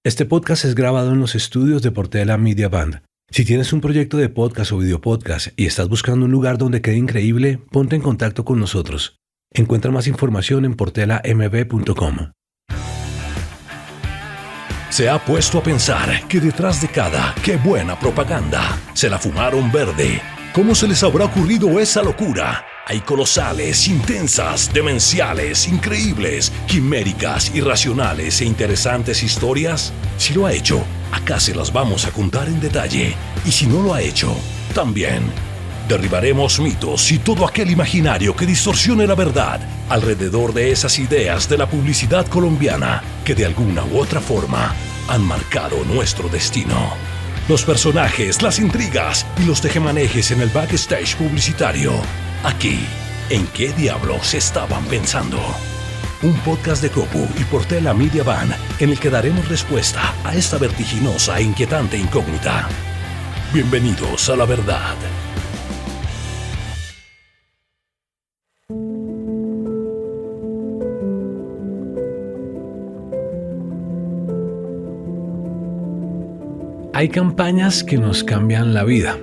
Este podcast es grabado en los estudios de Portela Media Band. Si tienes un proyecto de podcast o videopodcast y estás buscando un lugar donde quede increíble, ponte en contacto con nosotros. Encuentra más información en portelamb.com. Se ha puesto a pensar que detrás de cada "qué buena propaganda" se la fumaron verde. ¿Cómo se les habrá ocurrido esa locura? Hay colosales, intensas, demenciales, increíbles, quiméricas, irracionales e interesantes historias. Si lo ha hecho, acá se las vamos a contar en detalle. Y si no lo ha hecho, también. Derribaremos mitos y todo aquel imaginario que distorsione la verdad alrededor de esas ideas de la publicidad colombiana que de alguna u otra forma han marcado nuestro destino. Los personajes, las intrigas y los tejemanejes en el backstage publicitario. Aquí, ¿en qué diablos estaban pensando? Un podcast de Copu y Portela Media Band en el que daremos respuesta a esta vertiginosa e inquietante incógnita. Bienvenidos a la verdad. Hay campañas que nos cambian la vida.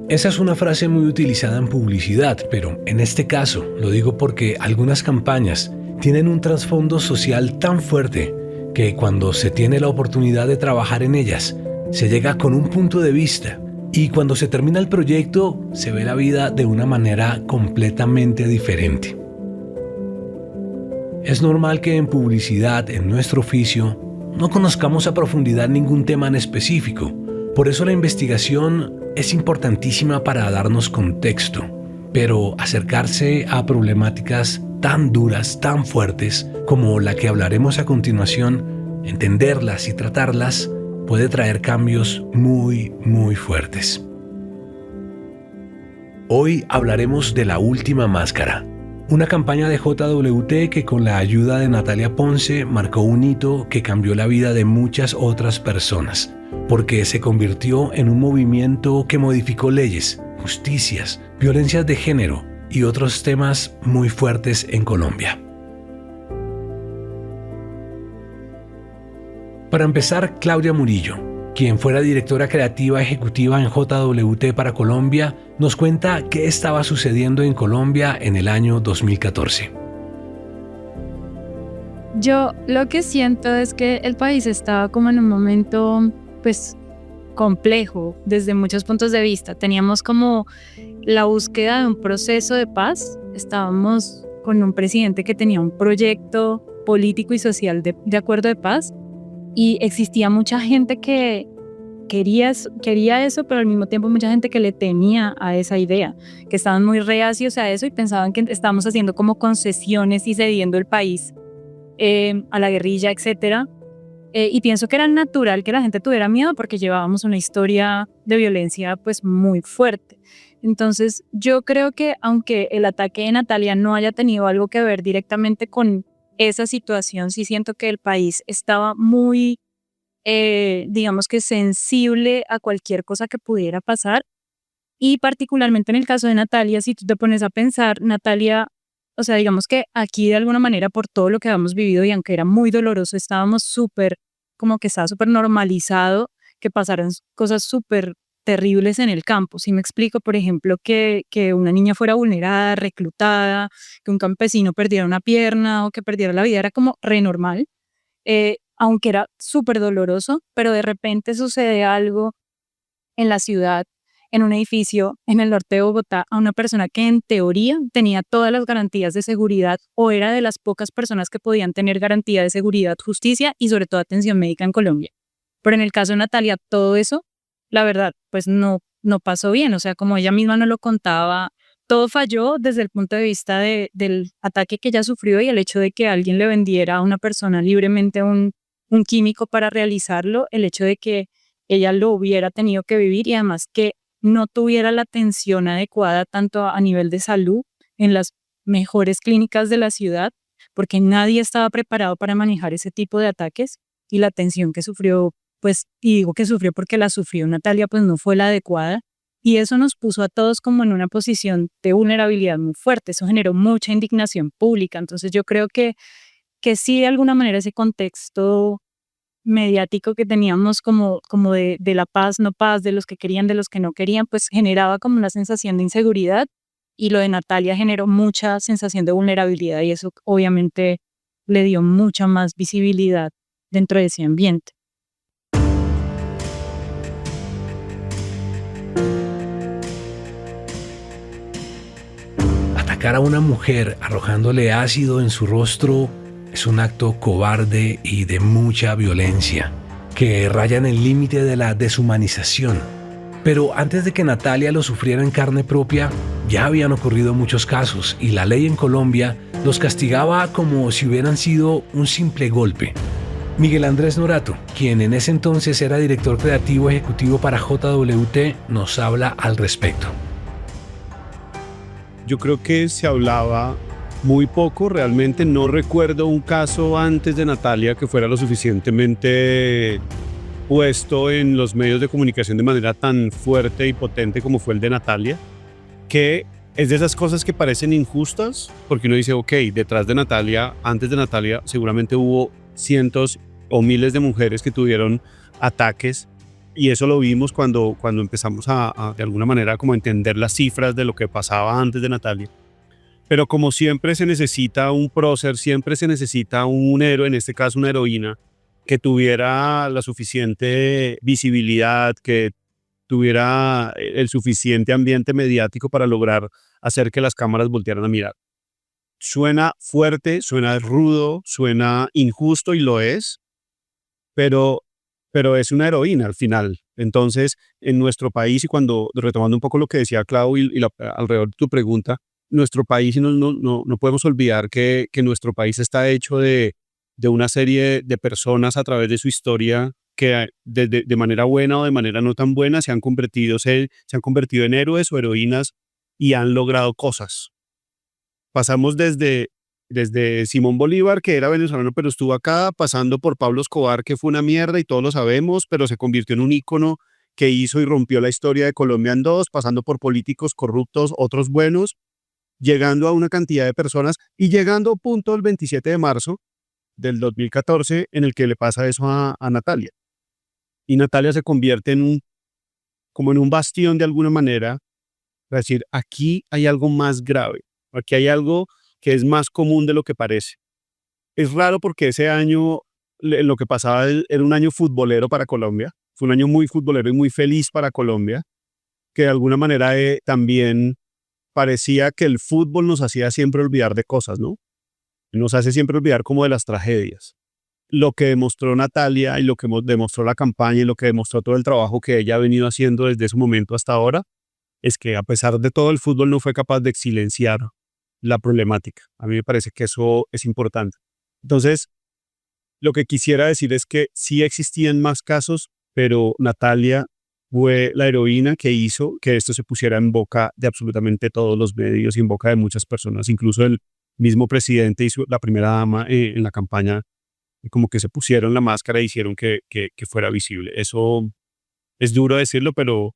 Esa es una frase muy utilizada en publicidad, pero en este caso lo digo porque algunas campañas tienen un trasfondo social tan fuerte que cuando se tiene la oportunidad de trabajar en ellas, se llega con un punto de vista y cuando se termina el proyecto se ve la vida de una manera completamente diferente. Es normal que en publicidad, en nuestro oficio, no conozcamos a profundidad ningún tema en específico. Por eso la investigación es importantísima para darnos contexto, pero acercarse a problemáticas tan duras, tan fuertes como la que hablaremos a continuación, entenderlas y tratarlas puede traer cambios muy, muy fuertes. Hoy hablaremos de La Última Máscara, una campaña de JWT que con la ayuda de Natalia Ponce marcó un hito que cambió la vida de muchas otras personas, porque se convirtió en un movimiento que modificó leyes, justicias, violencias de género y otros temas muy fuertes en Colombia. Para empezar, Claudia Murillo, quien fuera directora creativa ejecutiva en JWT para Colombia, nos cuenta qué estaba sucediendo en Colombia en el año 2014. Yo lo que siento es que el país estaba como en un momento, pues, complejo desde muchos puntos de vista. Teníamos como la búsqueda de un proceso de paz. Estábamos con un presidente que tenía un proyecto político y social de acuerdo de paz. Y existía mucha gente que quería eso, pero al mismo tiempo mucha gente que le temía a esa idea, que estaban muy reacios a eso y pensaban que estábamos haciendo como concesiones y cediendo el país a la guerrilla, etcétera. Y pienso que era natural que la gente tuviera miedo porque llevábamos una historia de violencia pues muy fuerte. Entonces yo creo que aunque el ataque de Natalia no haya tenido algo que ver directamente con esa situación, sí siento que el país estaba muy, digamos que sensible a cualquier cosa que pudiera pasar. Y particularmente en el caso de Natalia, si tú te pones a pensar, Natalia, o sea, digamos que aquí de alguna manera por todo lo que habíamos vivido y aunque era muy doloroso, estábamos como que estaba súper normalizado que pasaran cosas súper terribles en el campo. Si me explico, por ejemplo, que una niña fuera vulnerada, reclutada, que un campesino perdiera una pierna o que perdiera la vida, era como re normal, aunque era súper doloroso, pero de repente sucede algo en la ciudad, en un edificio en el norte de Bogotá, a una persona que en teoría tenía todas las garantías de seguridad o era de las pocas personas que podían tener garantía de seguridad, justicia y sobre todo atención médica en Colombia. Pero en el caso de Natalia, todo eso, la verdad, pues no pasó bien. O sea, como ella misma nos lo contaba, todo falló desde el punto de vista del ataque que ella sufrió y el hecho de que alguien le vendiera a una persona libremente un químico para realizarlo, el hecho de que ella lo hubiera tenido que vivir y además que no tuviera la atención adecuada tanto a nivel de salud en las mejores clínicas de la ciudad, porque nadie estaba preparado para manejar ese tipo de ataques y la atención que sufrió, pues, y digo que sufrió porque la sufrió Natalia, pues no fue la adecuada. Y eso nos puso a todos como en una posición de vulnerabilidad muy fuerte. Eso generó mucha indignación pública. Entonces yo creo que sí, de alguna manera ese contexto mediático que teníamos como de la paz, no paz, de los que querían, de los que no querían, pues generaba como una sensación de inseguridad y lo de Natalia generó mucha sensación de vulnerabilidad y eso obviamente le dio mucha más visibilidad dentro de ese ambiente. Atacar a una mujer arrojándole ácido en su rostro es un acto cobarde y de mucha violencia, que raya en el límite de la deshumanización. Pero antes de que Natalia lo sufriera en carne propia, ya habían ocurrido muchos casos y la ley en Colombia los castigaba como si hubieran sido un simple golpe. Miguel Andrés Norato, quien en ese entonces era director creativo ejecutivo para JWT, nos habla al respecto. Yo creo que se hablaba muy poco, realmente no recuerdo un caso antes de Natalia que fuera lo suficientemente puesto en los medios de comunicación de manera tan fuerte y potente como fue el de Natalia, que es de esas cosas que parecen injustas, porque uno dice, ok, detrás de Natalia, antes de Natalia, seguramente hubo cientos o miles de mujeres que tuvieron ataques, y eso lo vimos cuando empezamos a de alguna manera como entender las cifras de lo que pasaba antes de Natalia. Pero como siempre se necesita un prócer, siempre se necesita un héroe, en este caso una heroína, que tuviera la suficiente visibilidad, que tuviera el suficiente ambiente mediático para lograr hacer que las cámaras voltearan a mirar. Suena fuerte, suena rudo, suena injusto y lo es, pero es una heroína al final. Entonces, en nuestro país, y cuando retomando un poco lo que decía Clau alrededor de tu pregunta, nuestro país, y no podemos olvidar que nuestro país está hecho de una serie de personas a través de su historia que de manera buena o de manera no tan buena se han convertido en héroes o heroínas y han logrado cosas. Pasamos desde Simón Bolívar, que era venezolano pero estuvo acá, pasando por Pablo Escobar, que fue una mierda y todos lo sabemos, pero se convirtió en un ícono que hizo y rompió la historia de Colombia en dos, pasando por políticos corruptos, otros buenos, llegando a una cantidad de personas y llegando a punto el 27 de marzo del 2014 en el que le pasa eso a Natalia. Y Natalia se convierte como en un bastión de alguna manera, para decir, aquí hay algo más grave, aquí hay algo que es más común de lo que parece. Es raro porque ese año, lo que pasaba era un año futbolero para Colombia, fue un año muy futbolero y muy feliz para Colombia, que de alguna manera también parecía que el fútbol nos hacía siempre olvidar de cosas, ¿no? Nos hace siempre olvidar como de las tragedias. Lo que demostró Natalia y lo que demostró la campaña y lo que demostró todo el trabajo que ella ha venido haciendo desde ese momento hasta ahora es que a pesar de todo el fútbol no fue capaz de silenciar la problemática. A mí me parece que eso es importante. Entonces, lo que quisiera decir es que sí existían más casos, pero Natalia fue la heroína que hizo que esto se pusiera en boca de absolutamente todos los medios y en boca de muchas personas, incluso el mismo presidente y la primera dama en la campaña, como que se pusieron la máscara e hicieron que fuera visible. Eso es duro decirlo, pero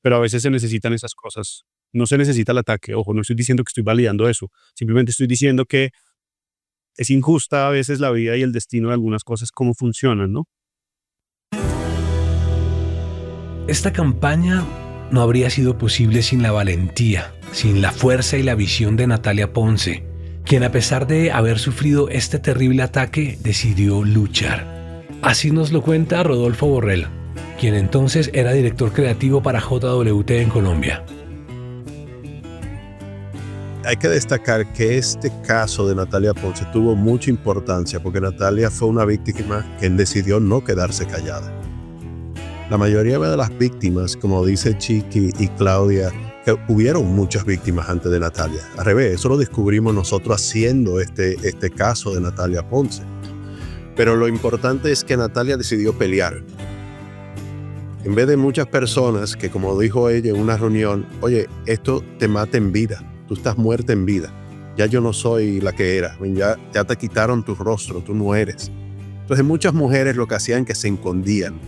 a veces se necesitan esas cosas. No se necesita el ataque, ojo, no estoy diciendo que estoy validando eso, simplemente estoy diciendo que es injusta a veces la vida y el destino de algunas cosas, cómo funcionan, ¿no? Esta campaña no habría sido posible sin la valentía, sin la fuerza y la visión de Natalia Ponce, quien a pesar de haber sufrido este terrible ataque, decidió luchar. Así nos lo cuenta Rodolfo Borrell, quien entonces era director creativo para JWT en Colombia. Hay que destacar que este caso de Natalia Ponce tuvo mucha importancia porque Natalia fue una víctima que decidió no quedarse callada. La mayoría de las víctimas, como dice Chiqui y Claudia, que hubieron muchas víctimas antes de Natalia. Al revés, eso lo descubrimos nosotros haciendo este caso de Natalia Ponce. Pero lo importante es que Natalia decidió pelear. En vez de muchas personas que, como dijo ella en una reunión, oye, esto te mata en vida, tú estás muerta en vida, ya yo no soy la que era, ya te quitaron tu rostro, tú no eres. Entonces muchas mujeres lo que hacían es que se escondían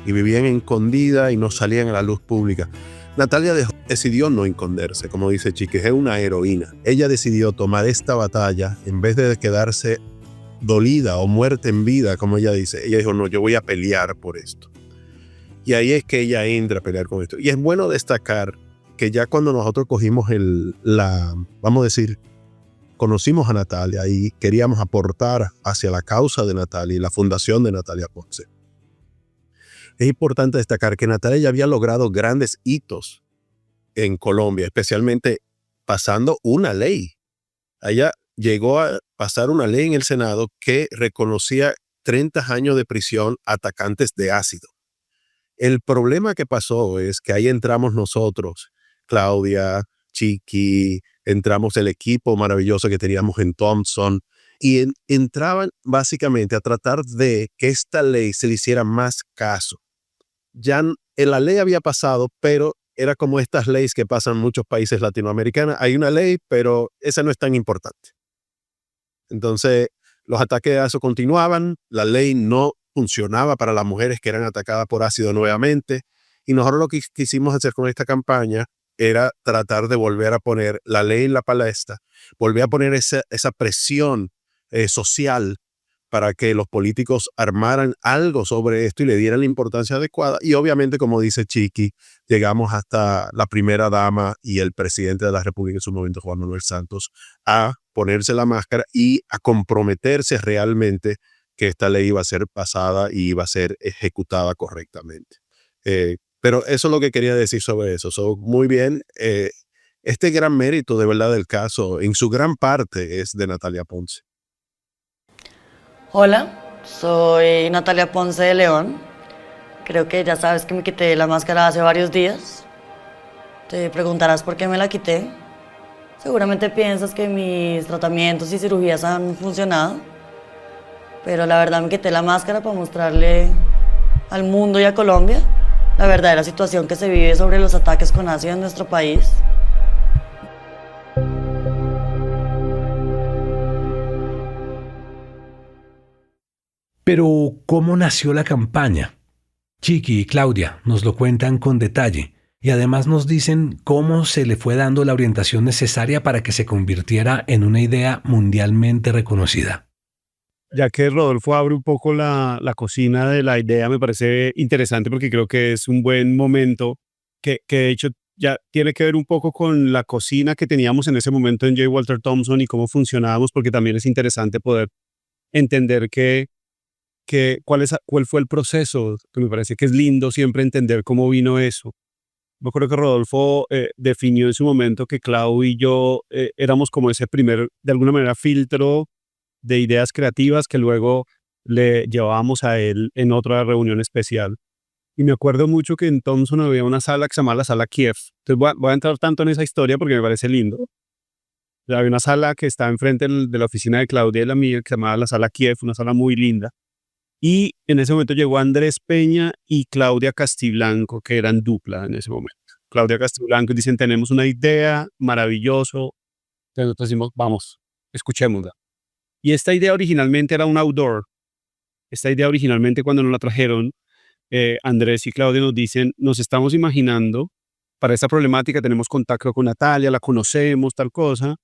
y vivían escondidas y no salían a la luz pública. Natalia decidió no esconderse, como dice Chiqui, es una heroína. Ella decidió tomar esta batalla en vez de quedarse dolida o muerte en vida, como ella dice. Ella dijo, no, yo voy a pelear por esto. Y ahí es que ella entra a pelear con esto. Y es bueno destacar que ya cuando nosotros cogimos vamos a decir, conocimos a Natalia y queríamos aportar hacia la causa de Natalia y la fundación de Natalia Ponce. Es importante destacar que Natalia ya había logrado grandes hitos en Colombia, especialmente pasando una ley. Ella llegó a pasar una ley en el Senado que reconocía 30 años de prisión a atacantes de ácido. El problema que pasó es que ahí entramos nosotros, Claudia, Chiqui, entramos el equipo maravilloso que teníamos en Thompson y entraban básicamente a tratar de que esta ley se le hiciera más caso. Ya la ley había pasado, pero era como estas leyes que pasan en muchos países latinoamericanos. Hay una ley, pero esa no es tan importante. Entonces, los ataques de ácido continuaban, la ley no funcionaba para las mujeres que eran atacadas por ácido nuevamente, y nosotros lo que quisimos hacer con esta campaña era tratar de volver a poner la ley en la palestra, volver a poner esa presión social para que los políticos armaran algo sobre esto y le dieran la importancia adecuada. Y obviamente, como dice Chiqui, llegamos hasta la primera dama y el presidente de la República en su momento, Juan Manuel Santos, a ponerse la máscara y a comprometerse realmente que esta ley iba a ser pasada y iba a ser ejecutada correctamente. Pero eso es lo que quería decir sobre eso. Muy bien, este gran mérito de verdad del caso, en su gran parte, es de Natalia Ponce. Hola, soy Natalia Ponce de León. Creo que ya sabes que me quité la máscara hace varios días. Te preguntarás por qué me la quité. Seguramente piensas que mis tratamientos y cirugías han funcionado, pero la verdad me quité la máscara para mostrarle al mundo y a Colombia la verdadera situación que se vive sobre los ataques con ácido en nuestro país. Pero, ¿cómo nació la campaña? Chiqui y Claudia nos lo cuentan con detalle y además nos dicen cómo se le fue dando la orientación necesaria para que se convirtiera en una idea mundialmente reconocida. Ya que Rodolfo abre un poco la cocina de la idea, me parece interesante porque creo que es un buen momento que de hecho ya tiene que ver un poco con la cocina que teníamos en ese momento en J. Walter Thompson y cómo funcionábamos, porque también es interesante poder entender cuál fue el proceso, que me parece que es lindo siempre entender cómo vino eso. Yo creo que Rodolfo definió en su momento que Clau y yo éramos como ese primer, de alguna manera, filtro de ideas creativas que luego le llevábamos a él en otra reunión especial. Y me acuerdo mucho que en Thompson había una sala que se llamaba la Sala Kiev. Entonces voy a entrar tanto en esa historia porque me parece lindo. Había una sala que estaba enfrente de la oficina de Claudia y la mía que se llamaba la Sala Kiev, una sala muy linda. Y en ese momento llegó Andrés Peña y Claudia Castiblanco, que eran dupla en ese momento. Claudia Castiblanco dicen, tenemos una idea maravilloso. Entonces nosotros decimos, vamos, escuchémosla. Y esta idea originalmente era un outdoor. Esta idea originalmente cuando nos la trajeron, Andrés y Claudia nos dicen, nos estamos imaginando, para esta problemática tenemos contacto con Natalia, la conocemos, tal cosa.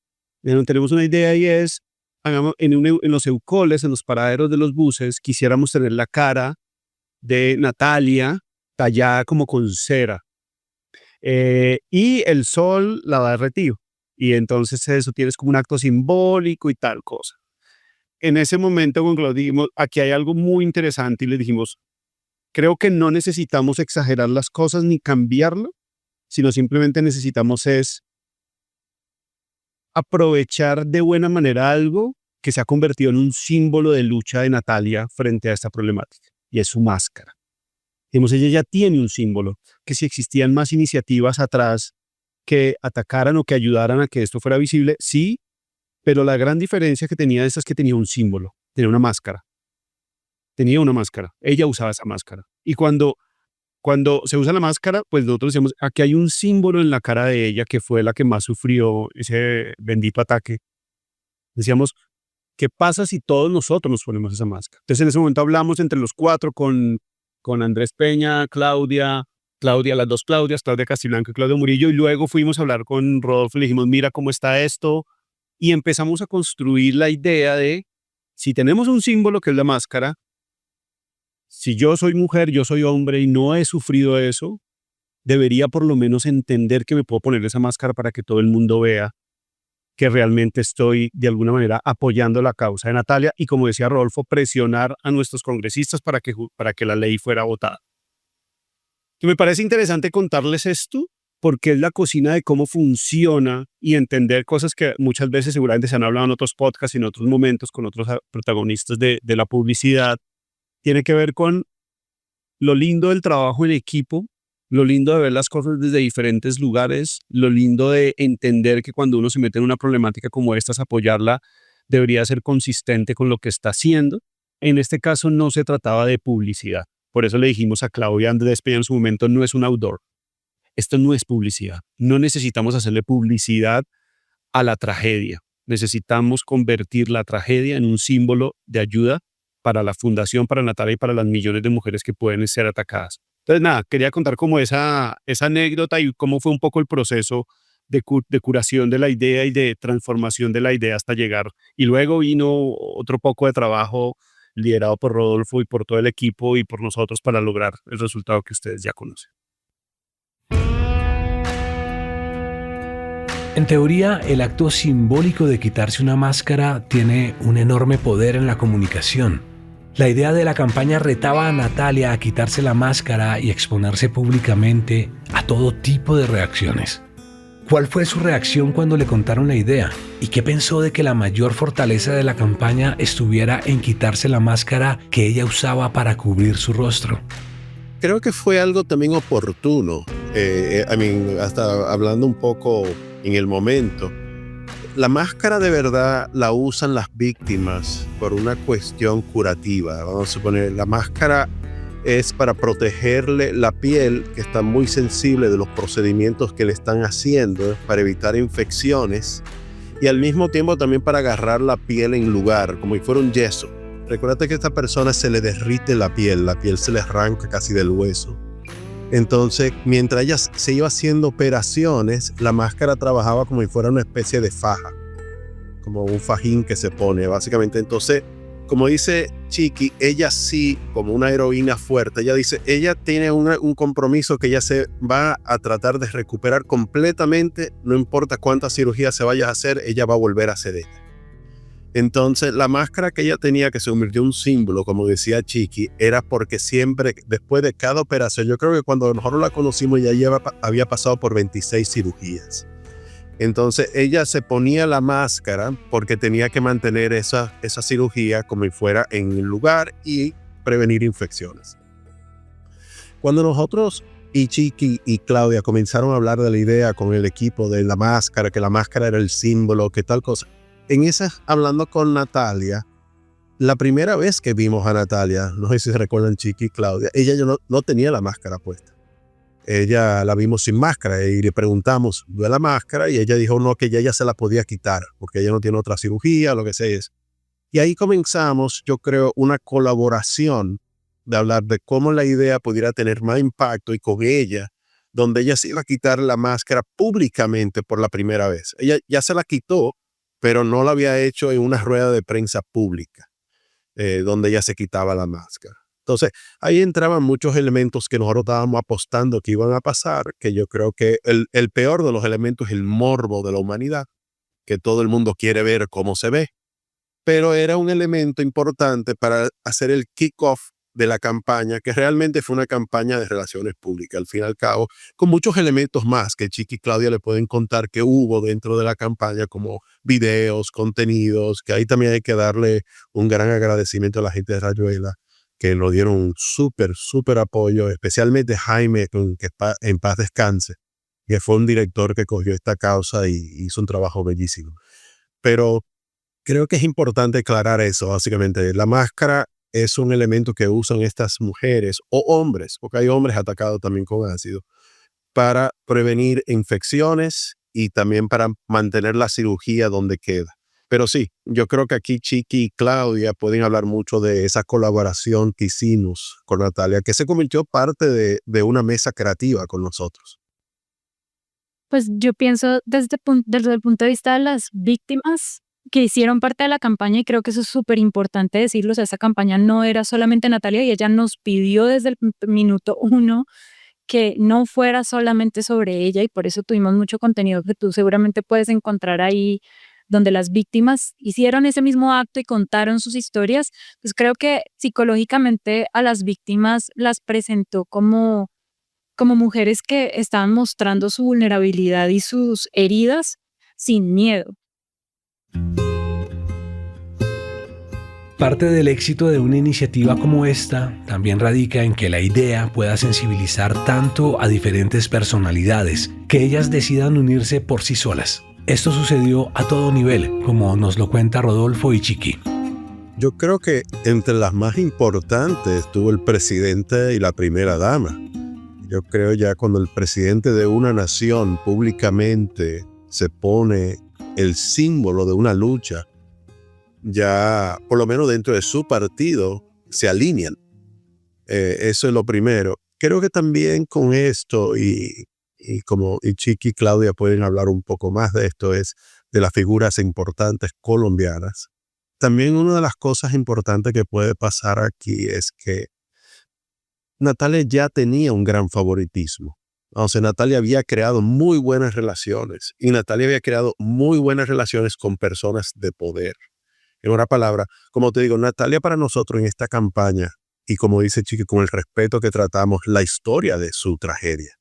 Tenemos una idea y es, hagamos en los eucoles, en los paraderos de los buses, quisiéramos tener la cara de Natalia tallada como con cera. Y el sol la da derretido. Y entonces eso tienes como un acto simbólico y tal cosa. En ese momento con Claudia dijimos, aquí hay algo muy interesante y le dijimos, creo que no necesitamos exagerar las cosas ni cambiarlo, sino simplemente necesitamos es aprovechar de buena manera algo que se ha convertido en un símbolo de lucha de Natalia frente a esta problemática, y es su máscara. Dijimos, ella ya tiene un símbolo, que si existían más iniciativas atrás que atacaran o que ayudaran a que esto fuera visible, sí, pero la gran diferencia que tenía de esta es que tenía un símbolo, tenía una máscara. Tenía una máscara, ella usaba esa máscara. Y cuando se usa la máscara, pues nosotros decíamos, aquí hay un símbolo en la cara de ella que fue la que más sufrió ese bendito ataque. Decíamos, ¿qué pasa si todos nosotros nos ponemos esa máscara? Entonces en ese momento hablamos entre los cuatro con Andrés Peña, Claudia, las dos Claudias, Claudia Castiblanco y Claudia Murillo, y luego fuimos a hablar con Rodolfo y le dijimos, mira cómo está esto, y empezamos a construir la idea de Si tenemos un símbolo que es la máscara, si yo soy mujer, yo soy hombre y no he sufrido eso, debería por lo menos entender que me puedo poner esa máscara para que todo el mundo vea que realmente estoy de alguna manera apoyando la causa de Natalia y, como decía Rodolfo, presionar a nuestros congresistas para que la ley fuera votada. Que me parece interesante contarles esto porque es la cocina de cómo funciona y entender cosas que muchas veces seguramente se han hablado en otros podcasts y en otros momentos con otros protagonistas de la publicidad. Tiene que ver con lo lindo del trabajo en equipo, lo lindo de ver las cosas desde diferentes lugares, lo lindo de entender que cuando uno se mete en una problemática como esta, apoyarla debería ser consistente con lo que está haciendo. En este caso no se trataba de publicidad. Por eso le dijimos a Claudia antes de despedir en su momento, no es un outdoor. Esto no es publicidad. No necesitamos hacerle publicidad a la tragedia. Necesitamos convertir la tragedia en un símbolo de ayuda para la Fundación, para Natalia y para las millones de mujeres que pueden ser atacadas. Entonces, nada, quería contar como esa anécdota y cómo fue un poco el proceso de curación de la idea y de transformación de la idea hasta llegar. Y luego vino otro poco de trabajo liderado por Rodolfo y por todo el equipo y por nosotros para lograr el resultado que ustedes ya conocen. En teoría, el acto simbólico de quitarse una máscara tiene un enorme poder en la comunicación. La idea de la campaña retaba a Natalia a quitarse la máscara y exponerse públicamente a todo tipo de reacciones. ¿Cuál fue su reacción cuando le contaron la idea? ¿Y qué pensó de que la mayor fortaleza de la campaña estuviera en quitarse la máscara que ella usaba para cubrir su rostro? Creo que fue algo también oportuno. Hasta hablando un poco en el momento. La máscara de verdad la usan las víctimas por una cuestión curativa. Vamos a suponer, la máscara es para protegerle la piel, que está muy sensible de los procedimientos que le están haciendo, para evitar infecciones, y al mismo tiempo también para agarrar la piel en lugar, como si fuera un yeso. Recuerda que a esta persona se le derrite la piel se le arranca casi del hueso. Entonces, mientras ella se iba haciendo operaciones, la máscara trabajaba como si fuera una especie de faja, como un fajín que se pone, básicamente. Entonces, como dice Chiqui, ella sí, como una heroína fuerte, ella dice, ella tiene un compromiso que ella se va a tratar de recuperar completamente, no importa cuántas cirugías se vaya a hacer, ella va a volver a ser ella. Entonces, la máscara que ella tenía, que se convirtió en un símbolo, como decía Chiqui, era porque siempre, después de cada operación, yo creo que cuando nosotros la conocimos, ella había pasado por 26 cirugías. Entonces, ella se ponía la máscara porque tenía que mantener esa cirugía como si fuera en el lugar y prevenir infecciones. Cuando nosotros y Chiqui y Claudia comenzaron a hablar de la idea con el equipo de la máscara, que la máscara era el símbolo, que tal cosa, en esas, hablando con Natalia, la primera vez que vimos a Natalia, no sé si se recuerdan Chiqui y Claudia, ella no tenía la máscara puesta. Ella la vimos sin máscara y le preguntamos de la máscara y ella dijo no, que ella se la podía quitar porque ella no tiene otra cirugía, lo que sea es. Y ahí comenzamos, yo creo, una colaboración de hablar de cómo la idea pudiera tener más impacto y con ella, donde ella se iba a quitar la máscara públicamente por la primera vez. Ella ya se la quitó, pero no lo había hecho en una rueda de prensa pública, donde ella se quitaba la máscara. Entonces, ahí entraban muchos elementos que nosotros estábamos apostando que iban a pasar, que yo creo que el peor de los elementos es el morbo de la humanidad, que todo el mundo quiere ver cómo se ve, pero era un elemento importante para hacer el kick-off de la campaña, que realmente fue una campaña de relaciones públicas, al fin y al cabo, con muchos elementos más que Chiqui y Claudia le pueden contar que hubo dentro de la campaña, como videos, contenidos, que ahí también hay que darle un gran agradecimiento a la gente de Rayuela, que nos dieron un súper apoyo, especialmente Jaime, que en paz descanse, que fue un director que cogió esta causa y hizo un trabajo bellísimo. Pero creo que es importante aclarar eso, básicamente. La máscara es un elemento que usan estas mujeres o hombres, porque hay hombres atacados también con ácido, para prevenir infecciones y también para mantener la cirugía donde queda. Pero sí, yo creo que aquí Chiqui y Claudia pueden hablar mucho de esa colaboración que hicimos con Natalia, que se convirtió parte de una mesa creativa con nosotros. Pues yo pienso desde el punto de vista de las víctimas, que hicieron parte de la campaña, y creo que eso es súper importante decirlo. O sea, esa campaña no era solamente Natalia, y ella nos pidió desde el minuto uno que no fuera solamente sobre ella, y por eso tuvimos mucho contenido que tú seguramente puedes encontrar ahí, donde las víctimas hicieron ese mismo acto y contaron sus historias. Pues creo que psicológicamente a las víctimas las presentó como mujeres que estaban mostrando su vulnerabilidad y sus heridas sin miedo. Parte del éxito de una iniciativa como esta también radica en que la idea pueda sensibilizar tanto a diferentes personalidades, que ellas decidan unirse por sí solas. Esto sucedió a todo nivel, como nos lo cuenta Rodolfo y Chiqui. Yo creo que entre las más importantes estuvo el presidente y la primera dama. Yo creo ya cuando el presidente de una nación públicamente se pone el símbolo de una lucha, ya por lo menos dentro de su partido se alinean. Eso es lo primero. Creo que también con esto, y Chiqui y Claudia pueden hablar un poco más de esto, es de las figuras importantes colombianas. También una de las cosas importantes que puede pasar aquí es que Natalia ya tenía un gran favoritismo. O sea, Natalia había creado muy buenas relaciones, y Natalia había creado muy buenas relaciones con personas de poder. En una palabra, como te digo, Natalia para nosotros en esta campaña, y como dice Chiqui, con el respeto que tratamos la historia de su tragedia.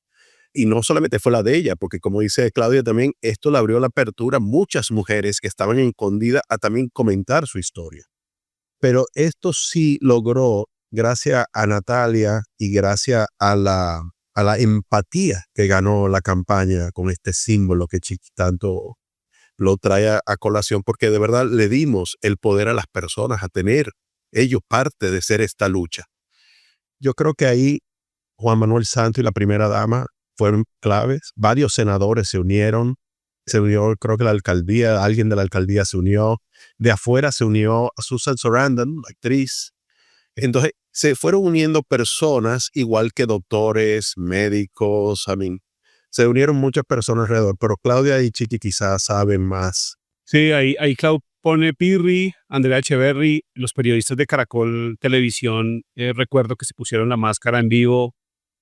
Y no solamente fue la de ella, porque como dice Claudia también, esto le abrió la apertura a muchas mujeres que estaban escondidas a también comentar su historia. Pero esto sí logró, gracias a Natalia y gracias a la empatía que ganó la campaña con este símbolo que Chiqui tanto lo trae a colación, porque de verdad le dimos el poder a las personas a tener ellos parte de ser esta lucha. Yo creo que ahí Juan Manuel Santos y la primera dama fueron claves. Varios senadores se unió, creo que la alcaldía, alguien de la alcaldía se unió. De afuera se unió a Susan Sarandon, la actriz. Entonces se fueron uniendo personas, igual que doctores, médicos, se unieron muchas personas alrededor, pero Claudia y Chiqui quizás saben más. Sí, ahí Clau pone Pirri, Andrea Echeverry, los periodistas de Caracol Televisión, recuerdo que se pusieron la máscara en vivo,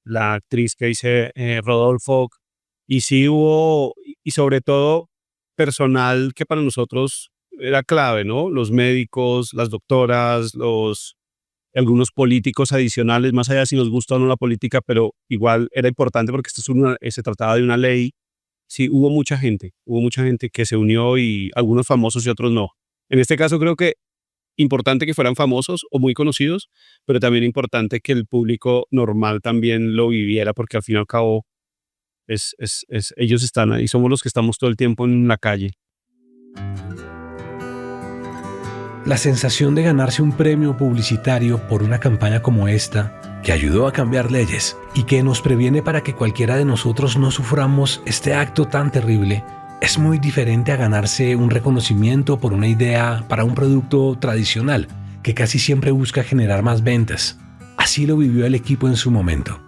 la actriz que dice Rodolfo, y sí hubo, y sobre todo personal que para nosotros era clave, ¿no? Los médicos, las doctoras, algunos políticos adicionales, más allá de si nos gusta o no la política, pero igual era importante porque se trataba de una ley. Sí, hubo mucha gente que se unió, y algunos famosos y otros no. En este caso creo que importante que fueran famosos o muy conocidos, pero también importante que el público normal también lo viviera, porque al fin y al cabo ellos están ahí, somos los que estamos todo el tiempo en la calle. La sensación de ganarse un premio publicitario por una campaña como esta, que ayudó a cambiar leyes y que nos previene para que cualquiera de nosotros no suframos este acto tan terrible, es muy diferente a ganarse un reconocimiento por una idea para un producto tradicional, que casi siempre busca generar más ventas. Así lo vivió el equipo en su momento.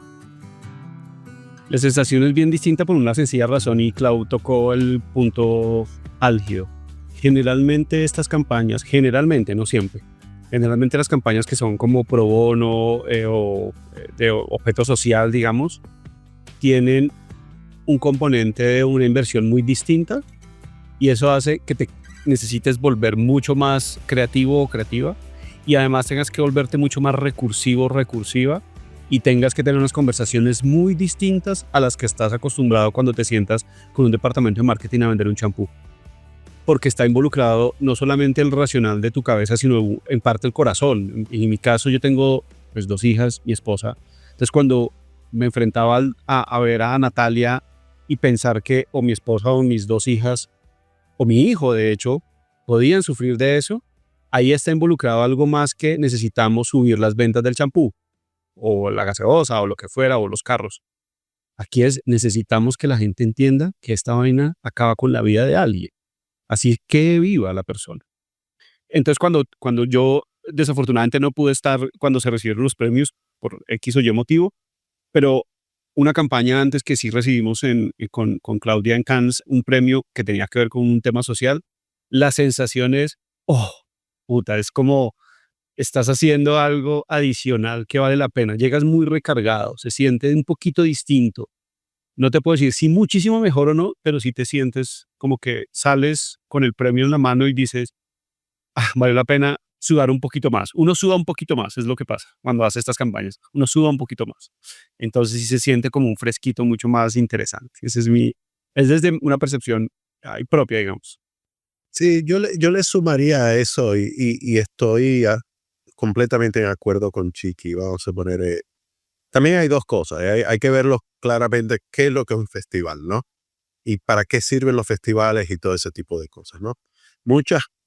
La sensación es bien distinta por una sencilla razón, y Clau tocó el punto álgido. Generalmente estas campañas, no siempre, generalmente las campañas que son como pro bono o de objeto social, digamos, tienen un componente de una inversión muy distinta, y eso hace que te necesites volver mucho más creativo o creativa, y además tengas que volverte mucho más recursivo o recursiva, y tengas que tener unas conversaciones muy distintas a las que estás acostumbrado cuando te sientas con un departamento de marketing a vender un champú. Porque está involucrado no solamente el racional de tu cabeza, sino en parte el corazón. En mi caso yo tengo pues 2 hijas, mi esposa. Entonces cuando me enfrentaba a ver a Natalia y pensar que o mi esposa o mis 2 hijas, o mi hijo de hecho, podían sufrir de eso, ahí está involucrado algo más que necesitamos subir las ventas del champú, o la gaseosa, o lo que fuera, o los carros. Aquí necesitamos que la gente entienda que esta vaina acaba con la vida de alguien. Así que viva la persona. Entonces, cuando yo desafortunadamente no pude estar cuando se recibieron los premios por X o Y motivo, pero una campaña antes que sí recibimos con Claudia en Cannes, un premio que tenía que ver con un tema social, la sensación es, oh, puta, es como estás haciendo algo adicional que vale la pena. Llegas muy recargado, se siente un poquito distinto. No te puedo decir si muchísimo mejor o no, pero sí te sientes como que sales con el premio en la mano y dices, vale la pena sudar un poquito más. Uno suda un poquito más, es lo que pasa cuando hace estas campañas. Uno suda un poquito más. Entonces sí se siente como un fresquito mucho más interesante. Es desde una percepción propia, digamos. Sí, yo le sumaría a eso y estoy completamente de acuerdo con Chiqui. Vamos a poner, también hay dos cosas. Hay que verlo claramente qué es lo que es un festival, ¿no? Y para qué sirven los festivales y todo ese tipo de cosas, ¿no?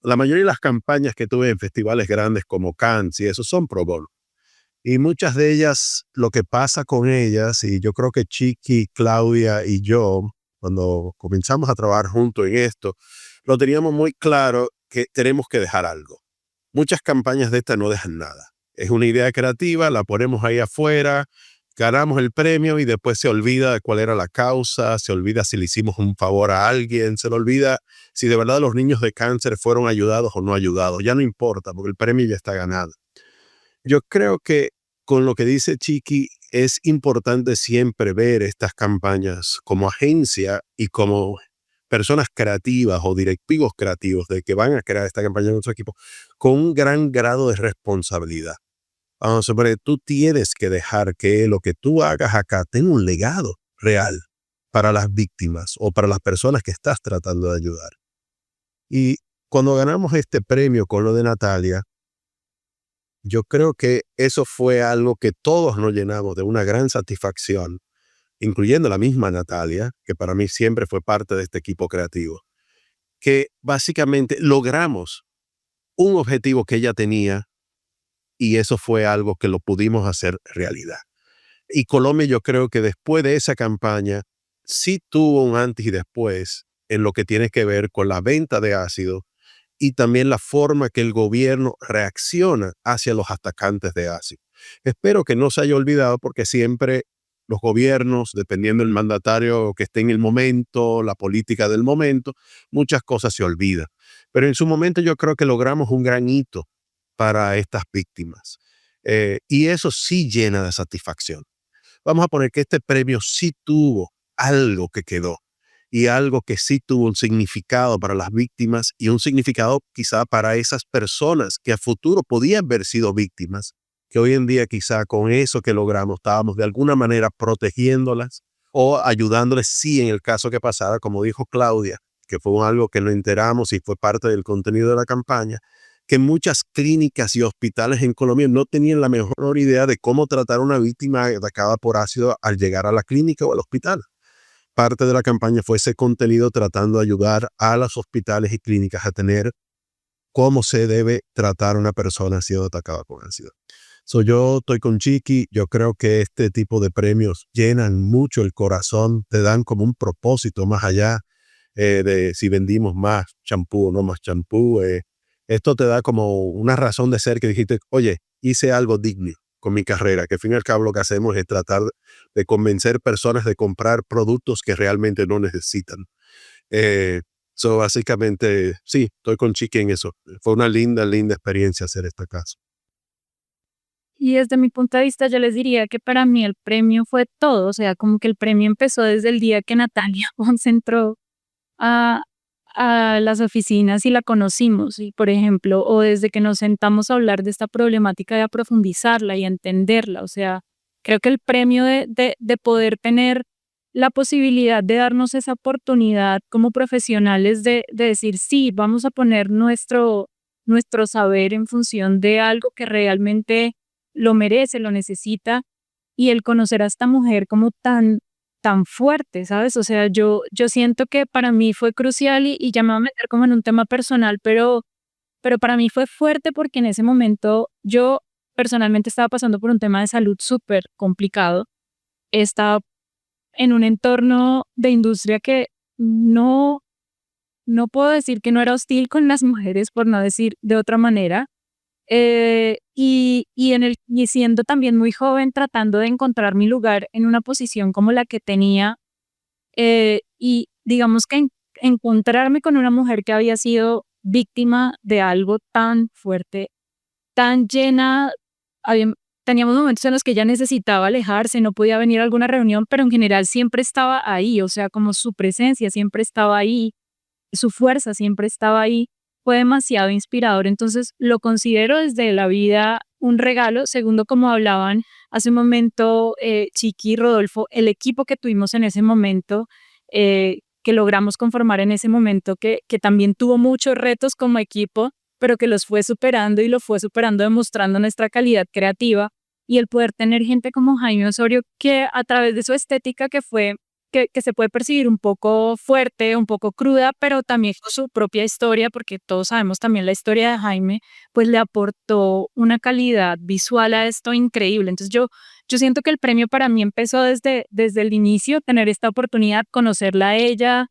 La mayoría de las campañas que tuve en festivales grandes como Cannes y eso son pro bono. Y muchas de ellas, lo que pasa con ellas, y yo creo que Chiqui, Claudia y yo, cuando comenzamos a trabajar juntos en esto, lo teníamos muy claro que tenemos que dejar algo. Muchas campañas de estas no dejan nada. Es una idea creativa, la ponemos ahí afuera, ganamos el premio y después se olvida de cuál era la causa, se olvida si le hicimos un favor a alguien, se le olvida si de verdad los niños de cáncer fueron ayudados o no ayudados. Ya no importa porque el premio ya está ganado. Yo creo que con lo que dice Chiqui es importante siempre ver estas campañas como agencia y como personas creativas o directivos creativos de que van a crear esta campaña en nuestro equipo con un gran grado de responsabilidad. Vamos a ver, tú tienes que dejar que lo que tú hagas acá tenga un legado real para las víctimas o para las personas que estás tratando de ayudar. Y cuando ganamos este premio con lo de Natalia, yo creo que eso fue algo que todos nos llenamos de una gran satisfacción, incluyendo la misma Natalia, que para mí siempre fue parte de este equipo creativo, que básicamente logramos un objetivo que ella tenía y eso fue algo que lo pudimos hacer realidad. Y Colombia yo creo que después de esa campaña sí tuvo un antes y después en lo que tiene que ver con la venta de ácido y también la forma que el gobierno reacciona hacia los atacantes de ácido. Espero que no se haya olvidado porque siempre los gobiernos, dependiendo del mandatario que esté en el momento, la política del momento, muchas cosas se olvidan. Pero en su momento yo creo que logramos un gran hito para estas víctimas. Y eso sí llena de satisfacción. Vamos a poner que este premio sí tuvo algo que quedó y algo que sí tuvo un significado para las víctimas y un significado quizá para esas personas que a futuro podían haber sido víctimas, que hoy en día quizá con eso que logramos estábamos de alguna manera protegiéndolas o ayudándoles sí en el caso que pasara, como dijo Claudia, que fue algo que nos enteramos y fue parte del contenido de la campaña, que muchas clínicas y hospitales en Colombia no tenían la mejor idea de cómo tratar a una víctima atacada por ácido al llegar a la clínica o al hospital. Parte de la campaña fue ese contenido tratando de ayudar a los hospitales y clínicas a tener cómo se debe tratar a una persona siendo atacada por ácido. Yo estoy con Chiqui, yo creo que este tipo de premios llenan mucho el corazón, te dan como un propósito más allá de si vendimos más champú o no más champú. Esto te da como una razón de ser que dijiste, oye, hice algo digno con mi carrera, que al fin y al cabo lo que hacemos es tratar de convencer personas de comprar productos que realmente no necesitan. Básicamente, sí, estoy con Chiqui en eso. Fue una linda experiencia hacer este caso. Y desde mi punto de vista, yo les diría que para mí el premio fue todo, o sea, como que el premio empezó desde el día que Natalia Ponce entró a, a las oficinas y la conocimos, y por ejemplo, o desde que nos sentamos a hablar de esta problemática y a profundizarla y a entenderla, o sea, creo que el premio de poder tener la posibilidad de darnos esa oportunidad como profesionales de decir, sí, vamos a poner nuestro saber en función de algo que realmente lo merece, lo necesita, y el conocer a esta mujer como tan fuerte, ¿sabes? O sea, yo siento que para mí fue crucial y ya me voy a meter como en un tema personal, pero para mí fue fuerte porque en ese momento yo personalmente estaba pasando por un tema de salud súper complicado. Estaba en un entorno de industria que no puedo decir que no era hostil con las mujeres, por no decir de otra manera. Y siendo también muy joven, tratando de encontrar mi lugar en una posición como la que tenía, y digamos que encontrarme con una mujer que había sido víctima de algo tan fuerte, tan llena. Teníamos momentos en los que ella necesitaba alejarse, no podía venir a alguna reunión, pero en general siempre estaba ahí, o sea, como su presencia siempre estaba ahí, su fuerza siempre estaba ahí. Fue demasiado inspirador, entonces lo considero desde la vida un regalo. Segundo, como hablaban hace un momento Chiqui y Rodolfo, el equipo que tuvimos en ese momento, que logramos conformar en ese momento, que también tuvo muchos retos como equipo, pero que los fue superando y lo fue superando demostrando nuestra calidad creativa, y el poder tener gente como Jaime Osorio que a través de su estética que se puede percibir un poco fuerte, un poco cruda, pero también con su propia historia, porque todos sabemos también la historia de Jaime, pues le aportó una calidad visual a esto increíble. Entonces yo siento que el premio para mí empezó desde el inicio, tener esta oportunidad, conocerla a ella,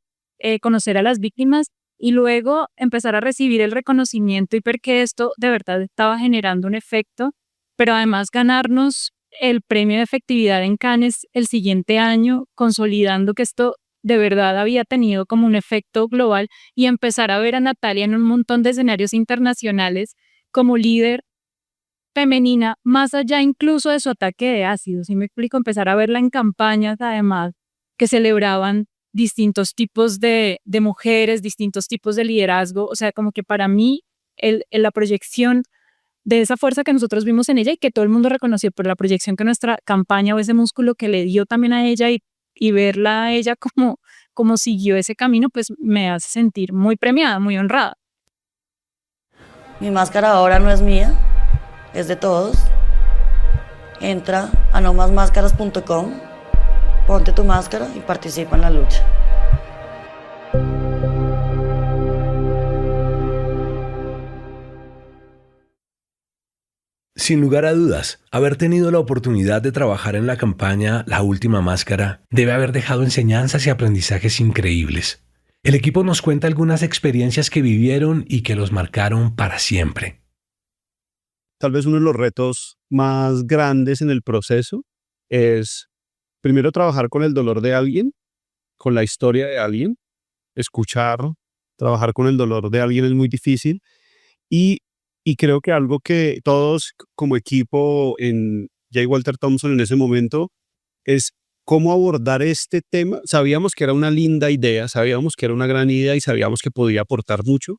conocer a las víctimas y luego empezar a recibir el reconocimiento y ver que esto de verdad estaba generando un efecto, pero además ganarnos el premio de efectividad en Cannes el siguiente año, consolidando que esto de verdad había tenido como un efecto global, y empezar a ver a Natalia en un montón de escenarios internacionales como líder femenina, más allá incluso de su ataque de ácido. ¿Sí me explico? Empezar a verla en campañas además que celebraban distintos tipos de mujeres, distintos tipos de liderazgo. O sea, como que para mí la proyección de esa fuerza que nosotros vimos en ella y que todo el mundo reconoció, por la proyección que nuestra campaña o ese músculo que le dio también a ella, y verla a ella como siguió ese camino, pues me hace sentir muy premiada, muy honrada. Mi máscara ahora no es mía, es de todos. Entra a nomasmáscaras.com, ponte tu máscara y participa en la lucha. Sin lugar a dudas, haber tenido la oportunidad de trabajar en la campaña La Última Máscara debe haber dejado enseñanzas y aprendizajes increíbles. El equipo nos cuenta algunas experiencias que vivieron y que los marcaron para siempre. Tal vez uno de los retos más grandes en el proceso es primero trabajar con el dolor de alguien, con la historia de alguien, escuchar, trabajar con el dolor de alguien es muy difícil, y creo que algo que todos como equipo en J. Walter Thompson en ese momento es cómo abordar este tema. Sabíamos que era una linda idea, sabíamos que era una gran idea y sabíamos que podía aportar mucho,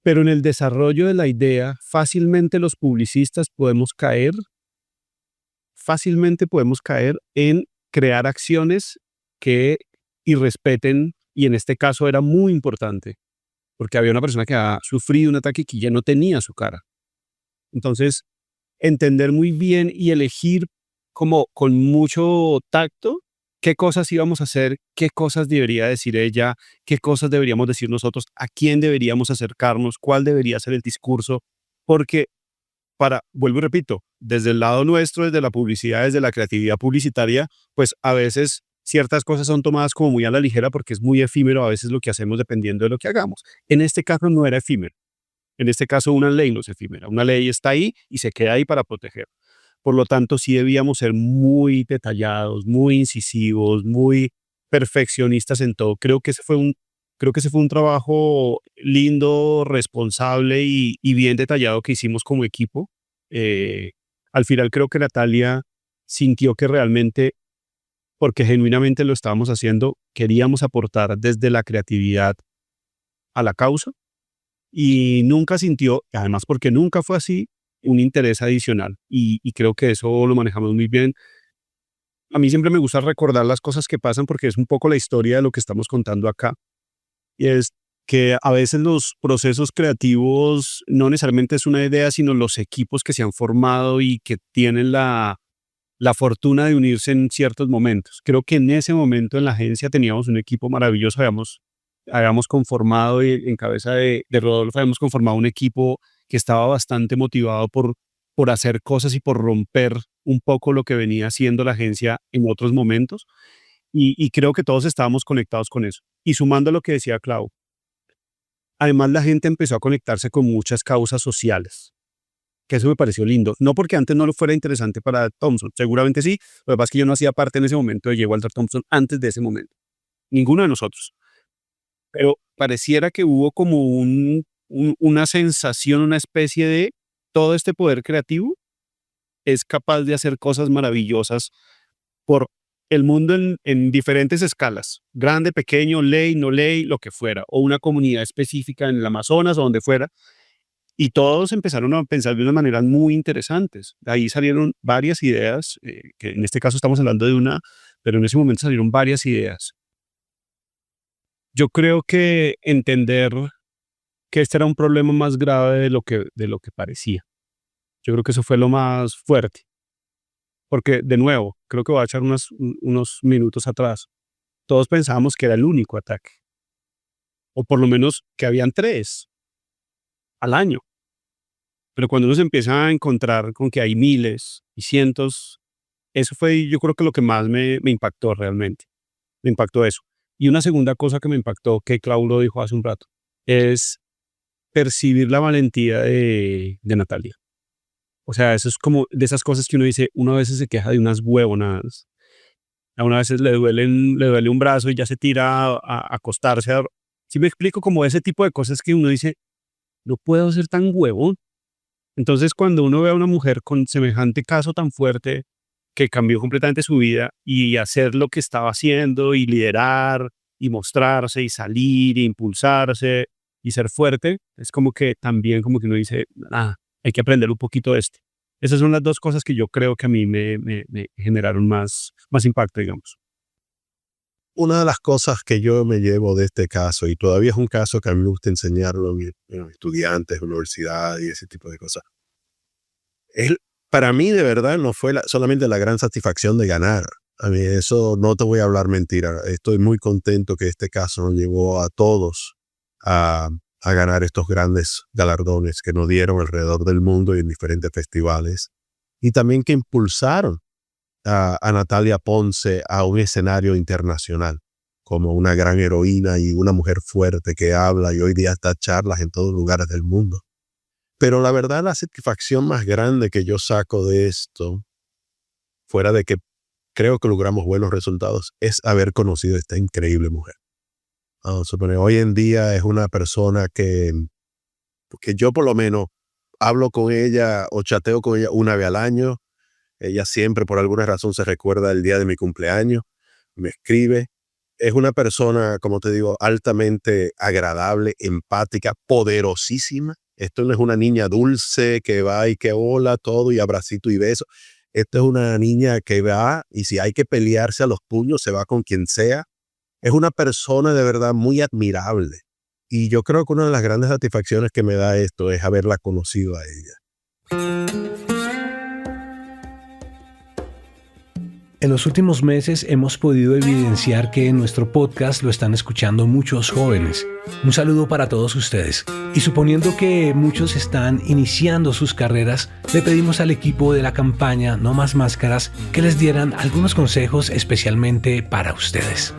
pero en el desarrollo de la idea fácilmente los publicistas fácilmente podemos caer en crear acciones que irrespeten, y en este caso era muy importante, porque había una persona que ha sufrido un ataque que ya no tenía su cara. Entonces, entender muy bien y elegir como con mucho tacto qué cosas íbamos a hacer, qué cosas debería decir ella, qué cosas deberíamos decir nosotros, a quién deberíamos acercarnos, cuál debería ser el discurso, porque vuelvo y repito, desde el lado nuestro, desde la publicidad, desde la creatividad publicitaria, pues a veces ciertas cosas son tomadas como muy a la ligera porque es muy efímero a veces lo que hacemos dependiendo de lo que hagamos. En este caso no era efímero. En este caso una ley no es efímera. Una ley está ahí y se queda ahí para proteger. Por lo tanto, sí debíamos ser muy detallados, muy incisivos, muy perfeccionistas en todo. Creo que ese fue un trabajo lindo, responsable y bien detallado que hicimos como equipo. Al final creo que Natalia sintió que realmente, porque genuinamente lo estábamos haciendo, queríamos aportar desde la creatividad a la causa, y nunca sintió, además porque nunca fue así, un interés adicional, y creo que eso lo manejamos muy bien. A mí siempre me gusta recordar las cosas que pasan porque es un poco la historia de lo que estamos contando acá, y es que a veces los procesos creativos no necesariamente es una idea, sino los equipos que se han formado y que tienen la fortuna de unirse en ciertos momentos. Creo que en ese momento en la agencia teníamos un equipo maravilloso, habíamos conformado, y en cabeza de Rodolfo, habíamos conformado un equipo que estaba bastante motivado por hacer cosas y por romper un poco lo que venía haciendo la agencia en otros momentos, y creo que todos estábamos conectados con eso. Y sumando a lo que decía Clau, además la gente empezó a conectarse con muchas causas sociales, que eso me pareció lindo. No porque antes no lo fuera interesante para Thompson, seguramente sí, lo que pasa es que yo no hacía parte en ese momento de J. Walter Thompson antes de ese momento, ninguno de nosotros. Pero pareciera que hubo como una sensación, una especie de todo este poder creativo es capaz de hacer cosas maravillosas por el mundo en diferentes escalas, grande, pequeño, ley, no ley, lo que fuera, o una comunidad específica en el Amazonas o donde fuera, y todos empezaron a pensar de unas maneras muy interesantes. De ahí salieron varias ideas, que en este caso estamos hablando de una, pero en ese momento salieron varias ideas. Yo creo que entender que este era un problema más grave de lo que parecía. Yo creo que eso fue lo más fuerte. Porque, de nuevo, creo que voy a echar unos minutos atrás. Todos pensábamos que era el único ataque. O por lo menos que habían 3 al año. Pero cuando uno se empieza a encontrar con que hay miles y cientos, eso fue, yo creo que lo que más me impactó realmente. Me impactó eso. Y una segunda cosa que me impactó, que Clau lo dijo hace un rato, es percibir la valentía de Natalia. O sea, eso es como de esas cosas que uno dice, uno a veces se queja de unas huevonadas. A una veces le duele un brazo y ya se tira a acostarse. Si me explico, como ese tipo de cosas que uno dice, no puedo ser tan huevón. Entonces, cuando uno ve a una mujer con semejante caso tan fuerte que cambió completamente su vida y hacer lo que estaba haciendo y liderar y mostrarse y salir e impulsarse y ser fuerte, es como que también como que uno dice, hay que aprender un poquito de este. Esas son las 2 cosas que yo creo que a mí me generaron más impacto, digamos. Una de las cosas que yo me llevo de este caso, y todavía es un caso que a mí me gusta enseñarlo a mis estudiantes, universidad y ese tipo de cosas, para mí de verdad no fue solamente la gran satisfacción de ganar. A mí eso no te voy a hablar mentira. Estoy muy contento que este caso nos llevó a todos a ganar estos grandes galardones que nos dieron alrededor del mundo y en diferentes festivales. Y también que impulsaron a Natalia Ponce a un escenario internacional como una gran heroína y una mujer fuerte que habla y hoy día da charlas en todos lugares del mundo. Pero la verdad, la satisfacción más grande que yo saco de esto, fuera de que creo que logramos buenos resultados, es haber conocido a esta increíble mujer. Vamos a suponer, hoy en día es una persona que yo por lo menos hablo con ella o chateo con ella una vez al año. Ella siempre, por alguna razón, se recuerda el día de mi cumpleaños, me escribe. Es una persona, como te digo, altamente agradable, empática, poderosísima. Esto no es una niña dulce que va y que hola todo y abracito y beso. Esta es una niña que va y si hay que pelearse a los puños, se va con quien sea. Es una persona de verdad muy admirable. Y yo creo que una de las grandes satisfacciones que me da esto es haberla conocido a ella. En los últimos meses hemos podido evidenciar que en nuestro podcast lo están escuchando muchos jóvenes. Un saludo para todos ustedes. Y suponiendo que muchos están iniciando sus carreras, le pedimos al equipo de la campaña No Más Máscaras que les dieran algunos consejos especialmente para ustedes.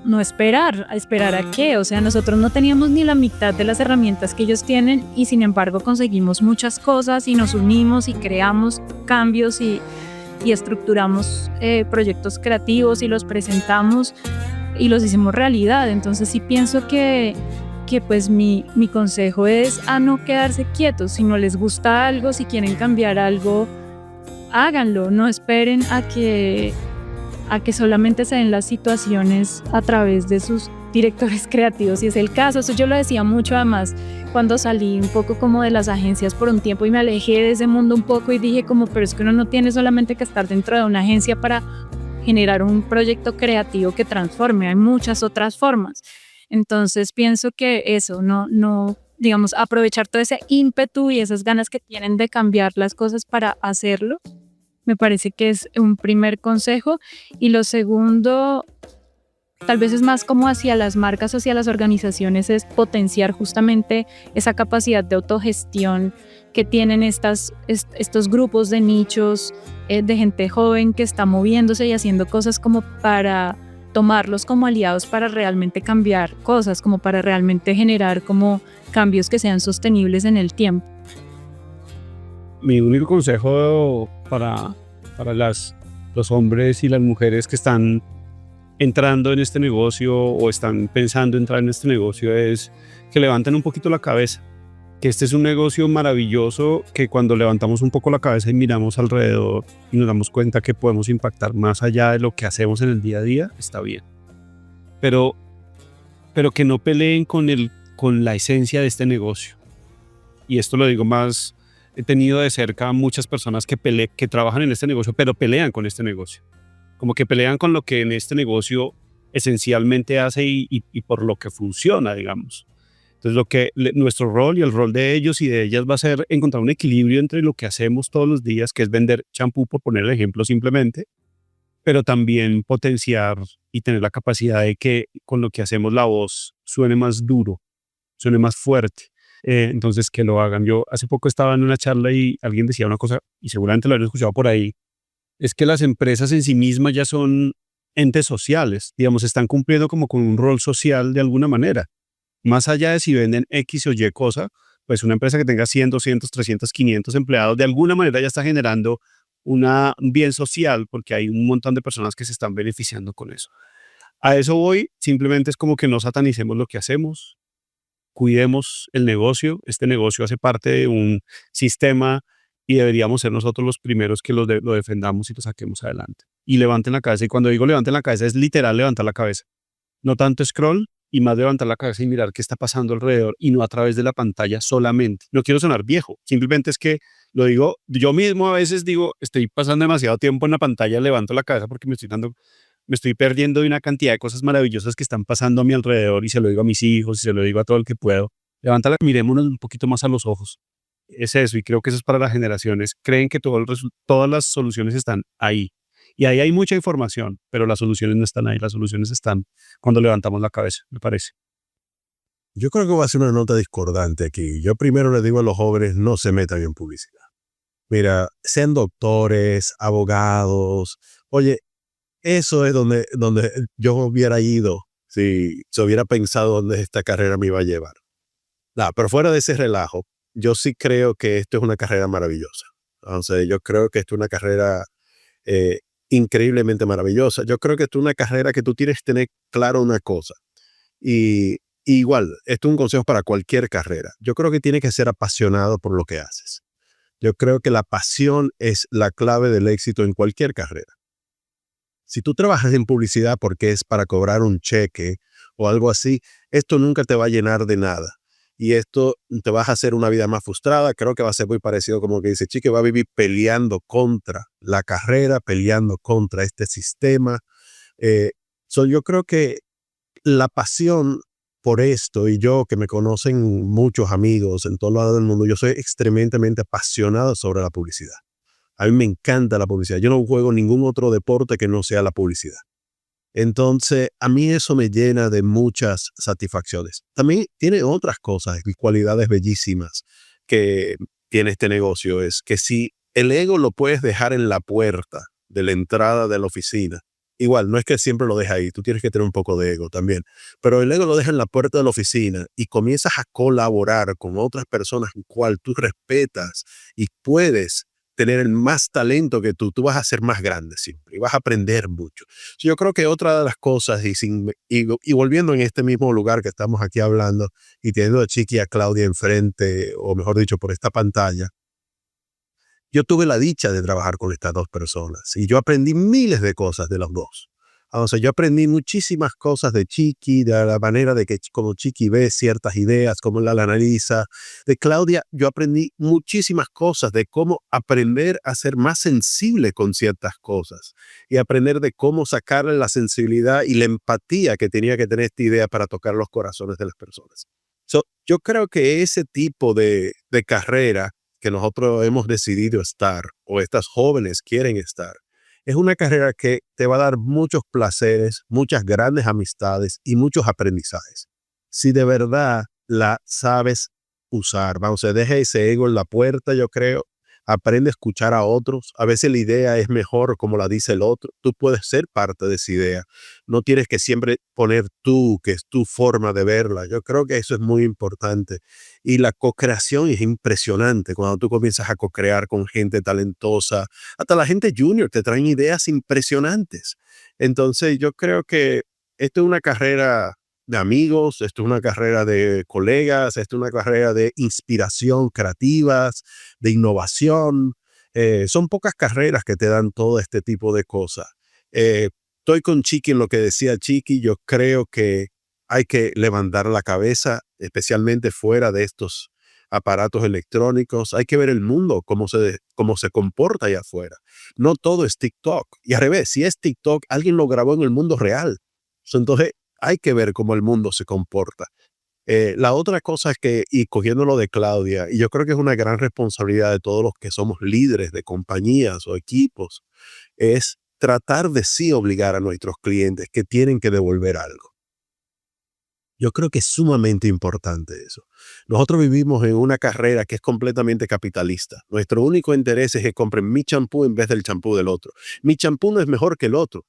No esperar, ¿a esperar a qué? O sea, nosotros no teníamos ni la mitad de las herramientas que ellos tienen y sin embargo conseguimos muchas cosas y nos unimos y creamos cambios y estructuramos proyectos creativos y los presentamos y los hicimos realidad. Entonces sí pienso que pues mi consejo es a no quedarse quietos. Si no les gusta algo, si quieren cambiar algo, háganlo. No esperen a que solamente se den las situaciones a través de sus directores creativos, si es el caso. Eso yo lo decía mucho además cuando salí un poco como de las agencias por un tiempo y me alejé de ese mundo un poco y dije como, pero es que uno no tiene solamente que estar dentro de una agencia para generar un proyecto creativo que transforme, hay muchas otras formas. Entonces pienso que eso, no digamos, aprovechar todo ese ímpetu y esas ganas que tienen de cambiar las cosas para hacerlo, me parece que es un primer consejo. Y lo segundo, tal vez es más como hacia las marcas, hacia las organizaciones, es potenciar justamente esa capacidad de autogestión que tienen estos grupos de nichos, de gente joven que está moviéndose y haciendo cosas como para tomarlos como aliados para realmente cambiar cosas, como para realmente generar como cambios que sean sostenibles en el tiempo. Mi único consejo para los hombres y las mujeres que están entrando en este negocio o están pensando entrar en este negocio es que levanten un poquito la cabeza, que este es un negocio maravilloso, que cuando levantamos un poco la cabeza y miramos alrededor y nos damos cuenta que podemos impactar más allá de lo que hacemos en el día a día, está bien. Pero que no peleen con la esencia de este negocio. Y esto lo digo más, he tenido de cerca a muchas personas que trabajan en este negocio, pero pelean con este negocio. Como que pelean con lo que en este negocio esencialmente hace y por lo que funciona, digamos. Entonces, nuestro rol y el rol de ellos y de ellas va a ser encontrar un equilibrio entre lo que hacemos todos los días, que es vender champú, por poner el ejemplo simplemente, pero también potenciar y tener la capacidad de que con lo que hacemos la voz suene más duro, suene más fuerte. Entonces, que lo hagan. Yo hace poco estaba en una charla y alguien decía una cosa, y seguramente lo han escuchado por ahí, es que las empresas en sí mismas ya son entes sociales, digamos, están cumpliendo como con un rol social de alguna manera. Más allá de si venden X o Y cosa, pues una empresa que tenga 100, 200, 300, 500 empleados, de alguna manera ya está generando un bien social porque hay un montón de personas que se están beneficiando con eso. A eso voy, simplemente es como que no satanicemos lo que hacemos, cuidemos el negocio. Este negocio hace parte de un sistema y deberíamos ser nosotros los primeros que lo defendamos y lo saquemos adelante. Y levanten la cabeza, y cuando digo levanten la cabeza es literal levantar la cabeza. No tanto scroll, y más levantar la cabeza y mirar qué está pasando alrededor y no a través de la pantalla solamente. No quiero sonar viejo, simplemente es que lo digo, yo mismo a veces digo, estoy pasando demasiado tiempo en la pantalla, levanto la cabeza porque me estoy perdiendo de una cantidad de cosas maravillosas que están pasando a mi alrededor, y se lo digo a mis hijos y se lo digo a todo el que puedo. Levántala, mirémonos un poquito más a los ojos. Es eso, y creo que eso es para las generaciones. Creen que todas las soluciones están ahí. Y ahí hay mucha información, pero las soluciones no están ahí. Las soluciones están cuando levantamos la cabeza, me parece. Yo creo que va a ser una nota discordante aquí. Yo primero le digo a los jóvenes, no se metan en publicidad. Mira, sean doctores, abogados. Oye, eso es donde yo hubiera ido si se hubiera pensado dónde esta carrera me iba a llevar. Pero fuera de ese relajo, yo sí creo que esto es una carrera maravillosa. Entonces, yo creo que esto es una carrera increíblemente maravillosa. Yo creo que esto es una carrera que tú tienes que tener claro una cosa. Y igual, esto es un consejo para cualquier carrera. Yo creo que tienes que ser apasionado por lo que haces. Yo creo que la pasión es la clave del éxito en cualquier carrera. Si tú trabajas en publicidad porque es para cobrar un cheque o algo así, esto nunca te va a llenar de nada. Y esto te vas a hacer una vida más frustrada. Creo que va a ser muy parecido como que dice Chique, va a vivir peleando contra la carrera, peleando contra este sistema. Yo creo que la pasión por esto, y yo que me conocen muchos amigos en todos lados del mundo, yo soy extremadamente apasionado sobre la publicidad. A mí me encanta la publicidad. Yo no juego ningún otro deporte que no sea la publicidad. Entonces, a mí eso me llena de muchas satisfacciones. También tiene otras cosas y cualidades bellísimas que tiene este negocio. Es que si el ego lo puedes dejar en la puerta de la entrada de la oficina, igual, no es que siempre lo dejes ahí, tú tienes que tener un poco de ego también, pero el ego lo deja en la puerta de la oficina y comienzas a colaborar con otras personas en cual tú respetas y puedes tener el más talento que tú vas a ser más grande siempre y vas a aprender mucho. Yo creo que otra de las cosas, y volviendo en este mismo lugar que estamos aquí hablando y teniendo a Chiqui y a Claudia enfrente, o mejor dicho, por esta pantalla, yo tuve la dicha de trabajar con estas dos personas y yo aprendí miles de cosas de los dos. O sea, yo aprendí muchísimas cosas de Chiqui, de la manera de que como Chiqui ve ciertas ideas, cómo la analiza. De Claudia, yo aprendí muchísimas cosas de cómo aprender a ser más sensible con ciertas cosas y aprender de cómo sacarle la sensibilidad y la empatía que tenía que tener esta idea para tocar los corazones de las personas. Yo creo que ese tipo de carrera que nosotros hemos decidido estar, o estas jóvenes quieren estar, es una carrera que te va a dar muchos placeres, muchas grandes amistades y muchos aprendizajes. Si de verdad la sabes usar, vamos a dejar ese ego en la puerta, yo creo, aprende a escuchar a otros. A veces la idea es mejor como la dice el otro. Tú puedes ser parte de esa idea. No tienes que siempre poner tú, que es tu forma de verla. Yo creo que eso es muy importante. Y la co-creación es impresionante cuando tú comienzas a co-crear con gente talentosa. Hasta la gente junior te traen ideas impresionantes. Entonces yo creo que esto es una carrera de amigos, esto es una carrera de colegas, esto es una carrera de inspiración creativas, de innovación. Son pocas carreras que te dan todo este tipo de cosas. Estoy con Chiqui en lo que decía Chiqui. Yo creo que hay que levantar la cabeza, especialmente fuera de estos aparatos electrónicos. Hay que ver el mundo, cómo se comporta allá afuera. No todo es TikTok. Y al revés, si es TikTok, alguien lo grabó en el mundo real. Entonces, hay que ver cómo el mundo se comporta. La otra cosa es que, y cogiéndolo de Claudia, y yo creo que es una gran responsabilidad de todos los que somos líderes de compañías o equipos, es tratar de sí obligar a nuestros clientes que tienen que devolver algo. Yo creo que es sumamente importante eso. Nosotros vivimos en una carrera que es completamente capitalista. Nuestro único interés es que compren mi champú en vez del champú del otro. Mi champú no es mejor que el otro.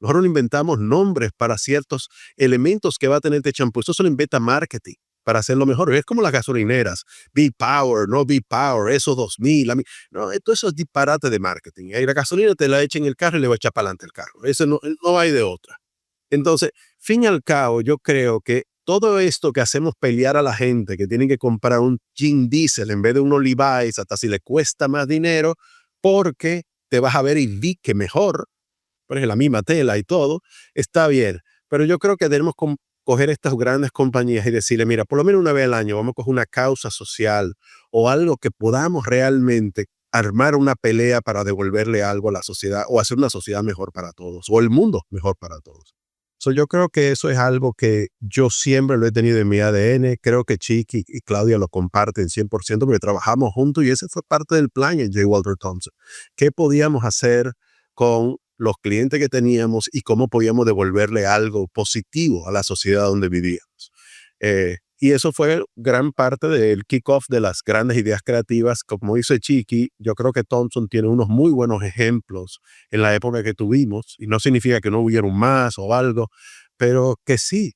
Nosotros inventamos nombres para ciertos elementos que va a tener este champú. Eso se lo inventa marketing para hacerlo mejor. Es como las gasolineras. B-Power, no B-Power, eso 2000. No, todo eso es disparate de marketing. Y la gasolina te la echa en el carro y le va a echar para adelante el carro. Eso no hay de otra. Entonces, fin y al cabo, yo creo que todo esto que hacemos pelear a la gente que tienen que comprar un Jean Diesel en vez de un Levi's, hasta si le cuesta más dinero, porque te vas a ver y vi que mejor, por ejemplo, la misma tela y todo, está bien. Pero yo creo que debemos coger estas grandes compañías y decirle, mira, por lo menos una vez al año vamos a coger una causa social o algo que podamos realmente armar una pelea para devolverle algo a la sociedad o hacer una sociedad mejor para todos o el mundo mejor para todos. Yo creo que eso es algo que yo siempre lo he tenido en mi ADN. Creo que Chiqui y Claudia lo comparten 100% porque trabajamos juntos y ese fue parte del plan en J. Walter Thompson. ¿Qué podíamos hacer con los clientes que teníamos y cómo podíamos devolverle algo positivo a la sociedad donde vivíamos? Y eso fue gran parte del kickoff de las grandes ideas creativas. Como dice Chiqui, yo creo que Thompson tiene unos muy buenos ejemplos en la época que tuvimos, y no significa que no hubieron más o algo, pero que sí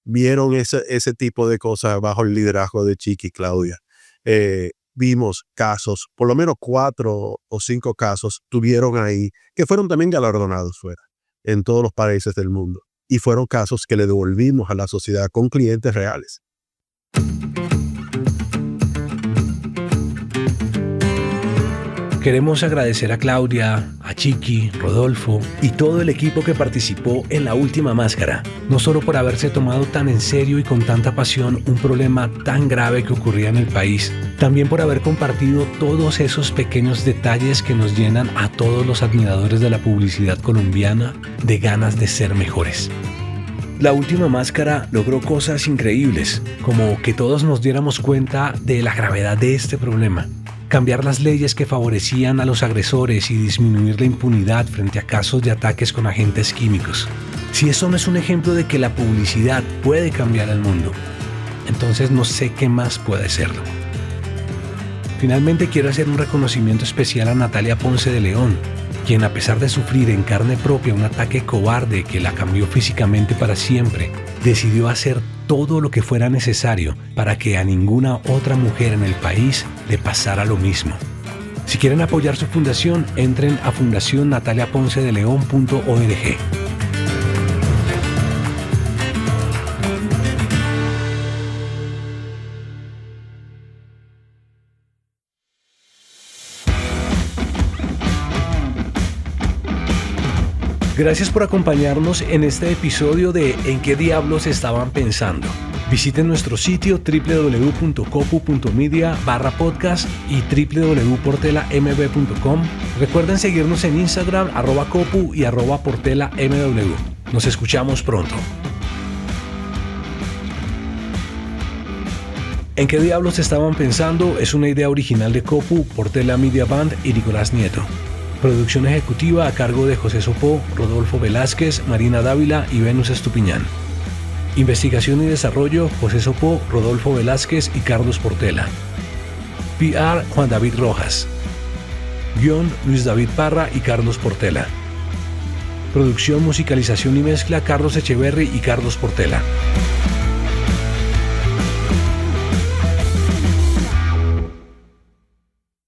vieron ese tipo de cosas bajo el liderazgo de Chiqui y Claudia. Vimos casos, por lo menos 4 o 5 casos tuvieron ahí, que fueron también galardonados fuera, en todos los países del mundo. Y fueron casos que le devolvimos a la sociedad con clientes reales. Queremos agradecer a Claudia, a Chiqui, Rodolfo y todo el equipo que participó en La Última Máscara, no solo por haberse tomado tan en serio y con tanta pasión un problema tan grave que ocurría en el país, también por haber compartido todos esos pequeños detalles que nos llenan a todos los admiradores de la publicidad colombiana de ganas de ser mejores. La Última Máscara logró cosas increíbles, como que todos nos diéramos cuenta de la gravedad de este problema, cambiar las leyes que favorecían a los agresores y disminuir la impunidad frente a casos de ataques con agentes químicos. Si eso no es un ejemplo de que la publicidad puede cambiar el mundo, entonces no sé qué más puede serlo. Finalmente quiero hacer un reconocimiento especial a Natalia Ponce de León, quien a pesar de sufrir en carne propia un ataque cobarde que la cambió físicamente para siempre, decidió hacer todo lo que fuera necesario para que a ninguna otra mujer en el país le pasara lo mismo. Si quieren apoyar su fundación, entren a fundacionnataliaponcedeleon.org. Gracias por acompañarnos en este episodio de ¿En qué diablos estaban pensando? Visiten nuestro sitio www.copu.media/podcast y www.portelamb.com. Recuerden seguirnos en Instagram @copu y @portelamw. Nos escuchamos pronto. ¿En qué diablos estaban pensando? Es una idea original de Copu, Portela Media Band y Nicolás Nieto. Producción ejecutiva a cargo de José Sopó, Rodolfo Velázquez, Marina Dávila y Venus Estupiñán. Investigación y desarrollo, José Sopó, Rodolfo Velázquez y Carlos Portela. PR, Juan David Rojas. Guión Luis David Parra y Carlos Portela. Producción, musicalización y mezcla Carlos Echeverry y Carlos Portela.